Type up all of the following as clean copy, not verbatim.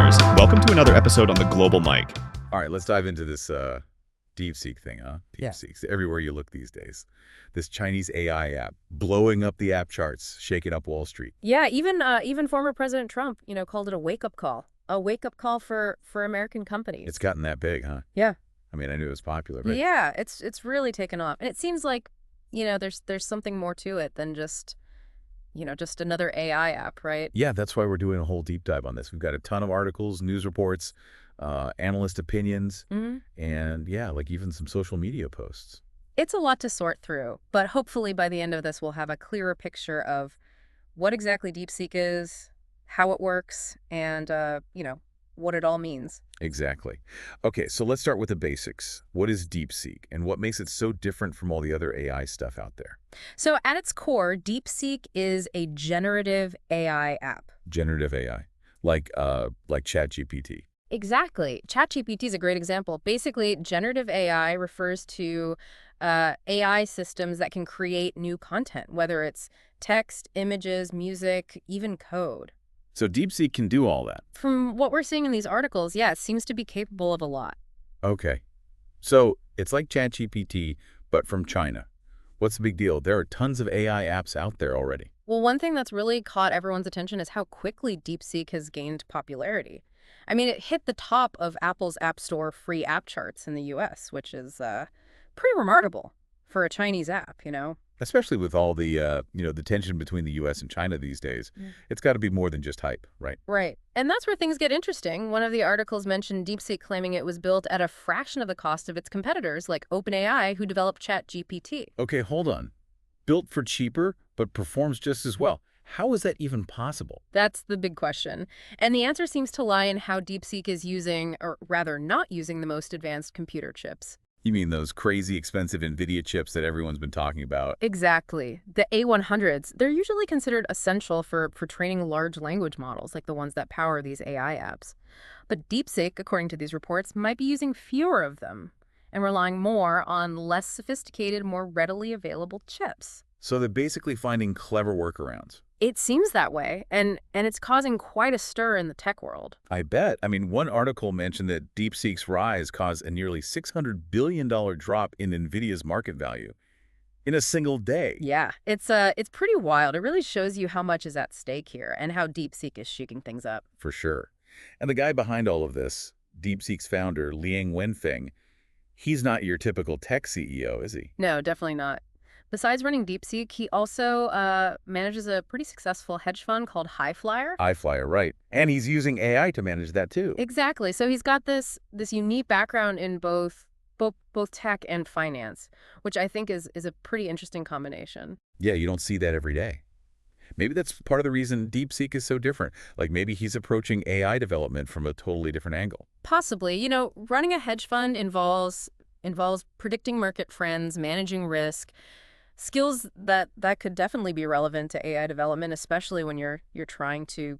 listeners. Welcome to another episode on the Global Mic. All right, let's dive into this DeepSeek thing, huh? Yeah. DeepSeek's everywhere you look these days. This Chinese AI app blowing up the app charts, shaking up Wall Street. Yeah, even former President Trump, called it a wake-up call. A wake-up call for American companies. It's gotten that big, huh? Yeah. I mean, I knew it was popular, but Yeah, it's really taken off. And it seems like, there's something more to it than just another AI app, right? yeah, that's why we're doing a whole deep dive on this. We've got a ton of articles, news reports, analyst opinions, and yeah, like even some social media posts. It's a lot to sort through, but hopefully by the end of this we'll have a clearer picture of what exactly DeepSeek is, how it works, and what it all means. Exactly. Okay, so let's start with the basics. What is DeepSeek, and what makes it so different from all the other AI stuff out there? So at its core, DeepSeek is a generative AI app. Generative AI, like ChatGPT. Exactly. ChatGPT is a great example. Basically, generative AI refers to AI systems that can create new content, whether it's text, images, music, even code. So DeepSeek can do all that. From what we're seeing in these articles, yeah, it seems to be capable of a lot. Okay. So it's like ChatGPT, but from China. What's the big deal? There are tons of AI apps out there already. Well, one thing that's really caught everyone's attention is how quickly DeepSeek has gained popularity. I mean, it hit the top of Apple's App Store free app charts in the US, which is pretty remarkable for a Chinese app, Especially with all the, the tension between the U.S. and China these days. It's got to be more than just hype, right? Right. And that's where things get interesting. One of the articles mentioned DeepSeek claiming it was built at a fraction of the cost of its competitors, like OpenAI, who developed ChatGPT. Okay, hold on. Built for cheaper, but performs just as well. How is that even possible? That's the big question. And the answer seems to lie in how DeepSeek is using, or rather not using, the most advanced computer chips. You mean those crazy expensive Nvidia chips that everyone's been talking about? Exactly. The A100s, they're usually considered essential for training large language models, like the ones that power these AI apps. But DeepSeek, according to these reports, might be using fewer of them and relying more on less sophisticated, more readily available chips. So they're basically finding clever workarounds. It seems that way, and it's causing quite a stir in the tech world. I bet. I mean, one article mentioned that DeepSeek's rise caused a nearly $600 billion drop in Nvidia's market value in a single day. Yeah, it's pretty wild. It really shows you how much is at stake here and how DeepSeek is shaking things up. For sure. And the guy behind all of this, DeepSeek's founder, Liang Wenfeng, he's not your typical tech CEO, is he? No, definitely not. Besides running DeepSeek, he also manages a pretty successful hedge fund called Highflyer. iFlyer, right. And he's using AI to manage that too. Exactly. So he's got this unique background in both tech and finance, which I think is a pretty interesting combination. Yeah, you don't see that every day. Maybe that's part of the reason DeepSeek is so different. Like maybe he's approaching AI development from a totally different angle. Possibly. Running a hedge fund involves predicting market trends, managing risk, skills that could definitely be relevant to AI development, especially when you're trying to,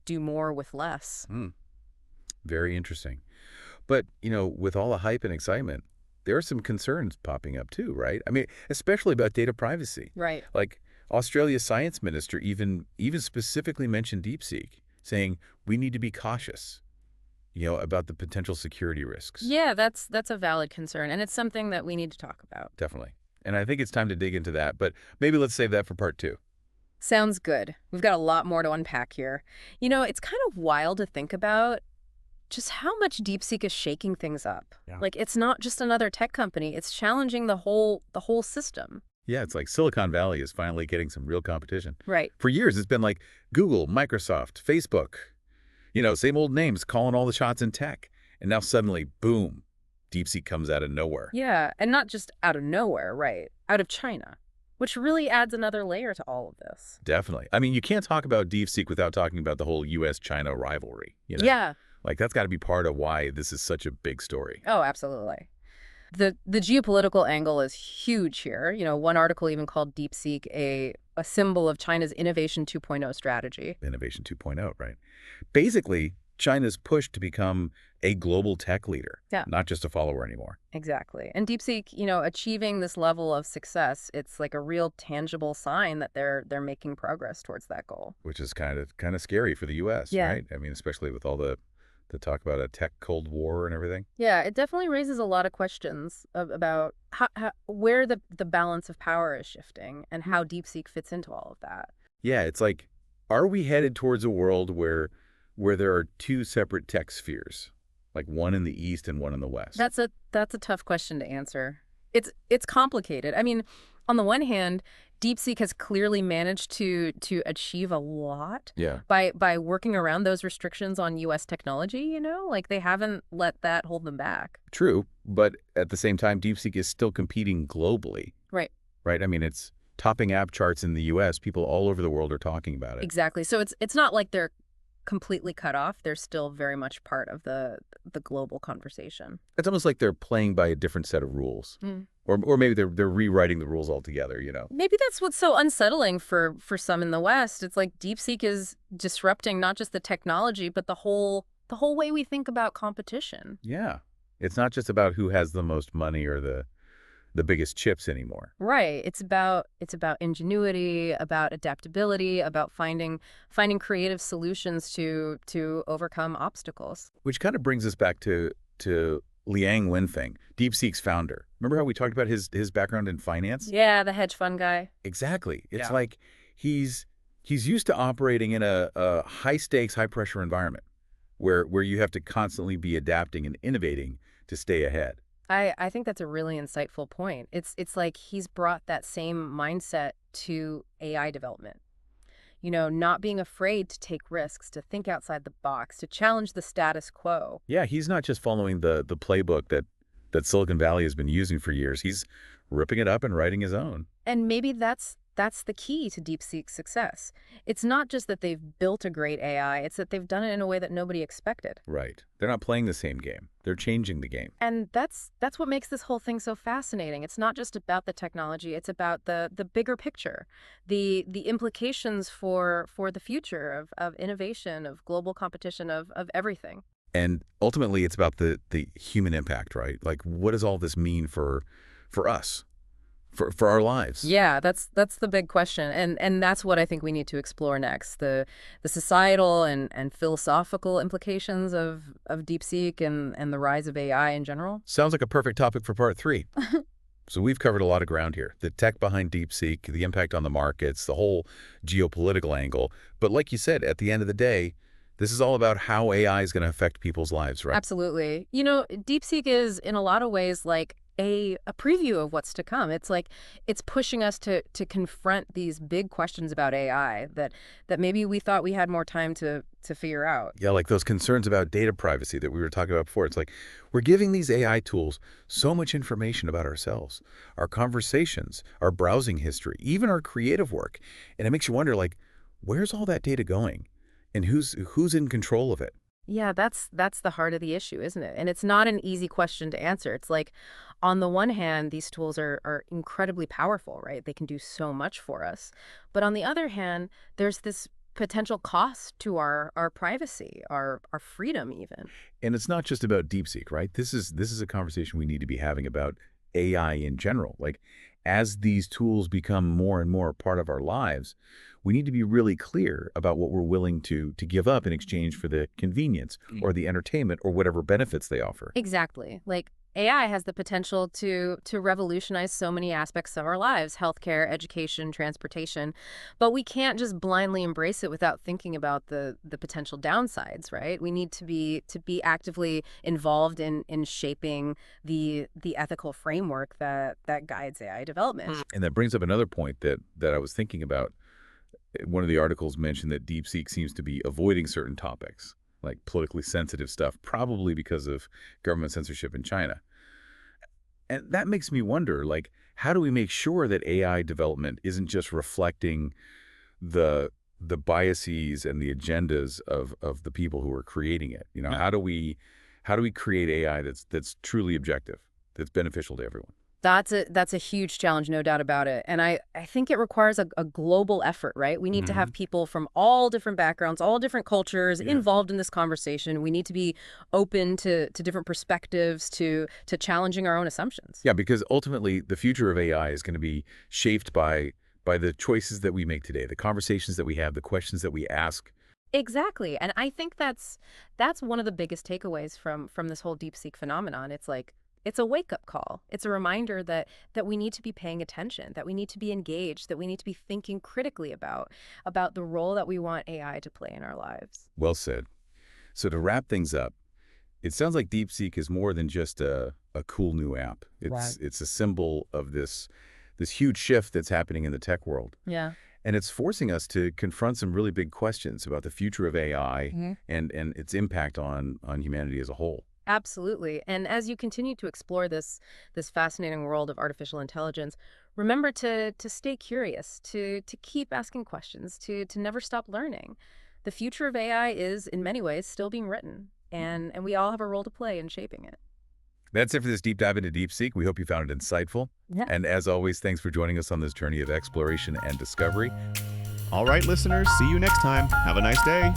do more with less. Very interesting. But, with all the hype and excitement, there are some concerns popping up too, right? I mean, especially about data privacy. Right. Like Australia's science minister even specifically mentioned DeepSeek, saying we need to be cautious, about the potential security risks. Yeah, that's a valid concern, and it's something that we need to talk about. Definitely. And I think it's time to dig into that, but maybe let's save that for part 2. Sounds good. We've got a lot more to unpack here. It's kind of wild to think about just how much DeepSeek is shaking things up. Yeah. Like, it's not just another tech company. It's challenging the whole system. Yeah, it's like Silicon Valley is finally getting some real competition. Right. For years, it's been like Google, Microsoft, Facebook, same old names calling all the shots in tech. And now suddenly, boom, DeepSeek comes out of nowhere. Yeah, and not just out of nowhere, right? Out of China, which really adds another layer to all of this. Definitely. I mean, you can't talk about DeepSeek without talking about the whole U.S.-China rivalry. Yeah. Like, that's got to be part of why this is such a big story. Oh, absolutely. The geopolitical angle is huge here. One article even called DeepSeek a symbol of China's Innovation 2.0 strategy. Innovation 2.0, right? Basically, China's push to become a global tech leader, not just a follower anymore. Exactly. And DeepSeek, achieving this level of success, it's like a real tangible sign that they're making progress towards that goal. Which is kind of scary for the U.S., Yeah. right? I mean, especially with all the to talk about a tech Cold War and everything. Yeah, it definitely raises a lot of questions about where the balance of power is shifting and how DeepSeek fits into all of that. Yeah, it's like, are we headed towards a world where there are two separate tech spheres, like one in the East and one in the West? That's a tough question to answer. It's complicated. I mean, on the one hand, DeepSeek has clearly managed to achieve a lot Yeah. by working around those restrictions on U.S. technology, Like they haven't let that hold them back. True, but at the same time, DeepSeek is still competing globally, Right. right? I mean, it's topping app charts in the U.S. People all over the world are talking about it. Exactly. So it's not like they're completely cut off. They're still very much part of the global conversation. It's almost like they're playing by a different set of rules. Mm. Or maybe they're rewriting the rules altogether. Maybe that's what's so unsettling for some in the West. It's like DeepSeek is disrupting not just the technology, but the whole way we think about competition. Yeah. It's not just about who has the most money or the biggest chips anymore. Right. It's about ingenuity, about adaptability, about finding creative solutions to overcome obstacles. Which kind of brings us back to Liang Wenfeng, DeepSeek's founder. Remember how we talked about his background in finance? Yeah, the hedge fund guy. Exactly. It's Yeah. like he's used to operating in a high-stakes, high-pressure environment where you have to constantly be adapting and innovating to stay ahead. I think that's a really insightful point. It's like he's brought that same mindset to AI development. Not being afraid to take risks, to think outside the box, to challenge the status quo. Yeah, he's not just following the playbook that Silicon Valley has been using for years. He's ripping it up and writing his own. And maybe that's the key to DeepSeek's success. It's not just that they've built a great AI, it's that they've done it in a way that nobody expected. Right. They're not playing the same game. They're changing the game. And that's what makes this whole thing so fascinating. It's not just about the technology, it's about the bigger picture, the implications for the future of innovation, of global competition, of everything. And ultimately, it's about the human impact, right? Like, what does all this mean for us, for our lives? Yeah, that's the big question. And that's what I think we need to explore next. The societal and philosophical implications of DeepSeek and the rise of AI in general. Sounds like a perfect topic for part 3. So we've covered a lot of ground here. The tech behind DeepSeek, the impact on the markets, the whole geopolitical angle. But like you said, at the end of the day, this is all about how AI is going to affect people's lives, right? Absolutely. DeepSeek is in a lot of ways like a preview of what's to come. It's like it's pushing us to confront these big questions about AI that maybe we thought we had more time to figure out. Yeah, like those concerns about data privacy that we were talking about before. It's like we're giving these AI tools so much information about ourselves, our conversations, our browsing history, even our creative work. And it makes you wonder, like, where's all that data going? And who's in control of it? Yeah, that's the heart of the issue, isn't it? And it's not an easy question to answer. It's like, on the one hand, these tools are incredibly powerful, right? They can do so much for us. But on the other hand, there's this potential cost to our privacy, our freedom even. And it's not just about DeepSeek, right? This is a conversation we need to be having about AI in general. Like, as these tools become more and more a part of our lives, we need to be really clear about what we're willing to give up in exchange for the convenience or the entertainment or whatever benefits they offer. Exactly. Like AI has the potential to revolutionize so many aspects of our lives, healthcare, education, transportation, but we can't just blindly embrace it without thinking about the potential downsides, right? We need to be actively involved in shaping the ethical framework that guides AI development. And that brings up another point that I was thinking about. One of the articles mentioned that DeepSeek seems to be avoiding certain topics, like politically sensitive stuff, probably because of government censorship in China. And that makes me wonder, like, how do we make sure that AI development isn't just reflecting the biases and the agendas of the people who are creating it? How do we create AI that's truly objective, that's beneficial to everyone? That's a huge challenge, no doubt about it. And I think it requires a global effort, right? We need to have people from all different backgrounds, all different cultures involved in this conversation. We need to be open to different perspectives, to challenging our own assumptions. Yeah, because ultimately the future of AI is going to be shaped by the choices that we make today, the conversations that we have, the questions that we ask. Exactly. And I think that's one of the biggest takeaways from this whole DeepSeek phenomenon. It's like it's a wake-up call. It's a reminder that we need to be paying attention, that we need to be engaged, that we need to be thinking critically about the role that we want AI to play in our lives. Well said. So to wrap things up, it sounds like DeepSeek is more than just a cool new app. Right. It's a symbol of this huge shift that's happening in the tech world. Yeah. And it's forcing us to confront some really big questions about the future of AI and its impact on humanity as a whole. Absolutely. And as you continue to explore this fascinating world of artificial intelligence, remember to stay curious, to keep asking questions, to never stop learning. The future of AI is, in many ways, still being written, and we all have a role to play in shaping it. That's it for this deep dive into DeepSeek. We hope you found it insightful. Yeah. And as always, thanks for joining us on this journey of exploration and discovery. All right, listeners, see you next time. Have a nice day.